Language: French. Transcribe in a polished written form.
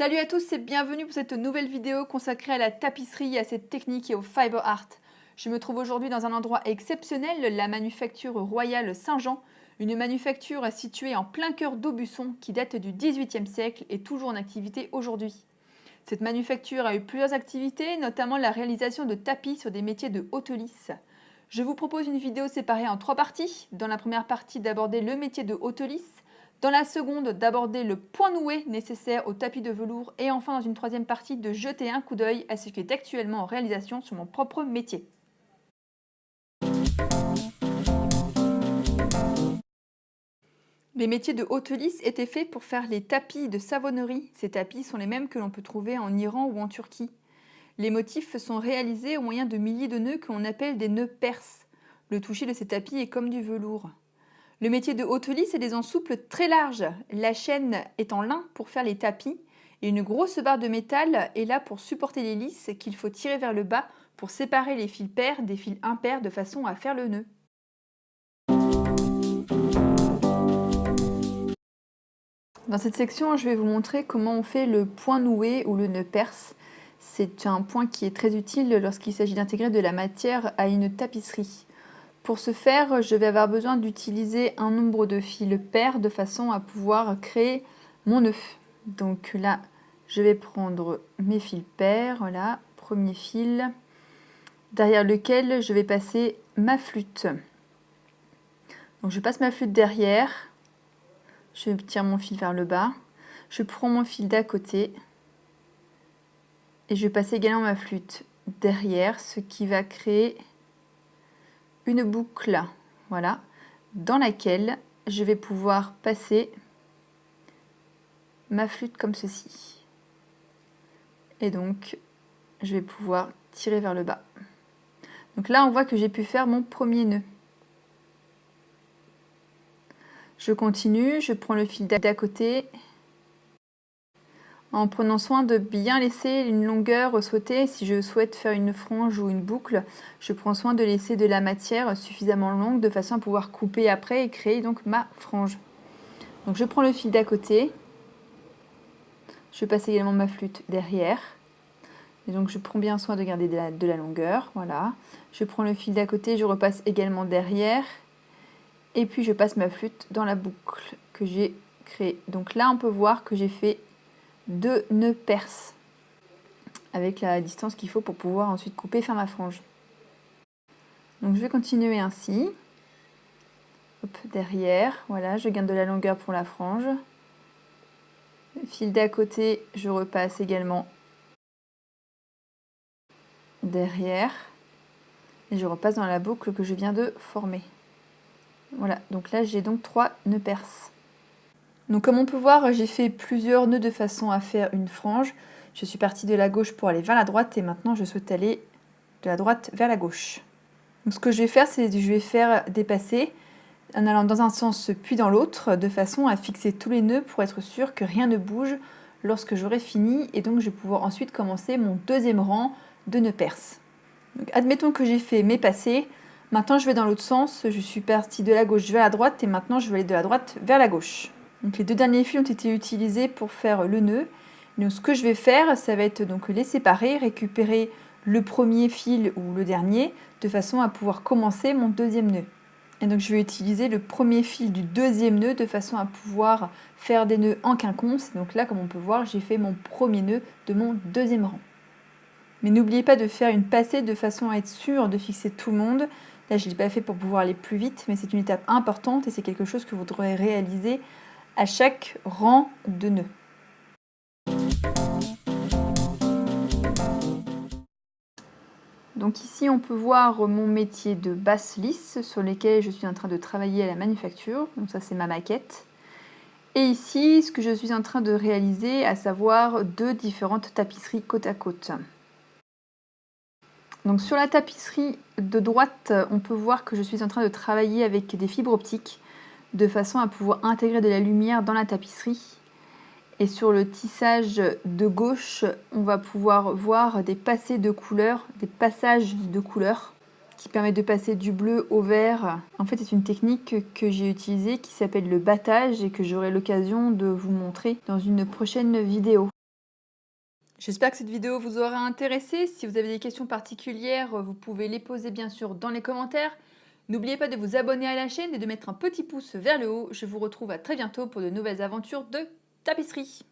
Salut à tous et bienvenue pour cette nouvelle vidéo consacrée à la tapisserie, à cette technique et au fiber art. Je me trouve aujourd'hui dans un endroit exceptionnel, la manufacture royale Saint-Jean, une manufacture située en plein cœur d'Aubusson qui date du XVIIIe siècle et toujours en activité aujourd'hui. Cette manufacture a eu plusieurs activités, notamment la réalisation de tapis sur des métiers de haute lisse. Je vous propose une vidéo séparée en 3 parties. Dans la première partie, d'aborder le métier de haute lisse. Dans la seconde, d'aborder le point noué nécessaire au tapis de velours. Et enfin, dans une troisième partie, de jeter un coup d'œil à ce qui est actuellement en réalisation sur mon propre métier. Les métiers de haute lisse étaient faits pour faire les tapis de savonnerie. Ces tapis sont les mêmes que l'on peut trouver en Iran ou en Turquie. Les motifs sont réalisés au moyen de milliers de nœuds que l'on appelle des nœuds perses. Le toucher de ces tapis est comme du velours. Le métier de haute lisse est des ensouples très larges. La chaîne est en lin pour faire les tapis et une grosse barre de métal est là pour supporter les lisses qu'il faut tirer vers le bas pour séparer les fils pairs des fils impairs de façon à faire le nœud. Dans cette section, je vais vous montrer comment on fait le point noué ou le nœud perse. C'est un point qui est très utile lorsqu'il s'agit d'intégrer de la matière à une tapisserie. Pour ce faire, je vais avoir besoin d'utiliser un nombre de fils pairs de façon à pouvoir créer mon nœud. Donc là, je vais prendre mes fils pairs, voilà, premier fil, derrière lequel je vais passer ma flûte. Donc je passe ma flûte derrière, je tire mon fil vers le bas, je prends mon fil d'à côté et je vais passer également ma flûte derrière, ce qui va créer une boucle, voilà, dans laquelle je vais pouvoir passer ma flûte comme ceci. Et donc, je vais pouvoir tirer vers le bas. Donc là, on voit que j'ai pu faire mon premier nœud. Je continue, je prends le fil d'à côté, en prenant soin de bien laisser une longueur souhaitée. Si je souhaite faire une frange ou une boucle, je prends soin de laisser de la matière suffisamment longue de façon à pouvoir couper après et créer donc ma frange. Donc je prends le fil d'à côté, je passe également ma flûte derrière, et donc je prends bien soin de garder de la longueur, voilà. Je prends le fil d'à côté, je repasse également derrière, et puis je passe ma flûte dans la boucle que j'ai créée. Donc là on peut voir que j'ai fait 2 nœuds perses avec la distance qu'il faut pour pouvoir ensuite couper et faire ma frange. Donc je vais continuer ainsi. Hop, derrière, voilà, je garde de la longueur pour la frange. Le fil d'à côté, je repasse également derrière et je repasse dans la boucle que je viens de former. Voilà, donc là j'ai donc 3 nœuds perses. Donc comme on peut voir, j'ai fait plusieurs nœuds de façon à faire une frange. Je suis partie de la gauche pour aller vers la droite et maintenant je souhaite aller de la droite vers la gauche. Donc ce que je vais faire, c'est que je vais faire des passés en allant dans un sens puis dans l'autre de façon à fixer tous les nœuds pour être sûr que rien ne bouge lorsque j'aurai fini et donc je vais pouvoir ensuite commencer mon deuxième rang de nœuds perses. Donc admettons que j'ai fait mes passés, maintenant je vais dans l'autre sens, je suis partie de la gauche vers la droite et maintenant je vais aller de la droite vers la gauche. Donc les 2 derniers fils ont été utilisés pour faire le nœud. Donc ce que je vais faire, ça va être donc les séparer, récupérer le premier fil ou le dernier de façon à pouvoir commencer mon deuxième nœud. Et donc je vais utiliser le premier fil du deuxième nœud de façon à pouvoir faire des nœuds en quinconce. Donc là, comme on peut voir, j'ai fait mon premier nœud de mon deuxième rang. Mais n'oubliez pas de faire une passée de façon à être sûr de fixer tout le monde. Là, je ne l'ai pas fait pour pouvoir aller plus vite, mais c'est une étape importante et c'est quelque chose que vous devrez réaliser à chaque rang de nœuds. Donc ici, on peut voir mon métier de basse lisse sur lequel je suis en train de travailler à la manufacture. Donc ça, c'est ma maquette. Et ici, ce que je suis en train de réaliser, à savoir 2 différentes tapisseries côte à côte. Donc sur la tapisserie de droite, on peut voir que je suis en train de travailler avec des fibres optiques de façon à pouvoir intégrer de la lumière dans la tapisserie. Et sur le tissage de gauche, on va pouvoir voir des passés de couleurs, des passages de couleurs qui permettent de passer du bleu au vert. En fait, c'est une technique que j'ai utilisée qui s'appelle le battage et que j'aurai l'occasion de vous montrer dans une prochaine vidéo. J'espère que cette vidéo vous aura intéressé. Si vous avez des questions particulières, vous pouvez les poser bien sûr dans les commentaires. N'oubliez pas de vous abonner à la chaîne et de mettre un petit pouce vers le haut. Je vous retrouve à très bientôt pour de nouvelles aventures de tapisserie.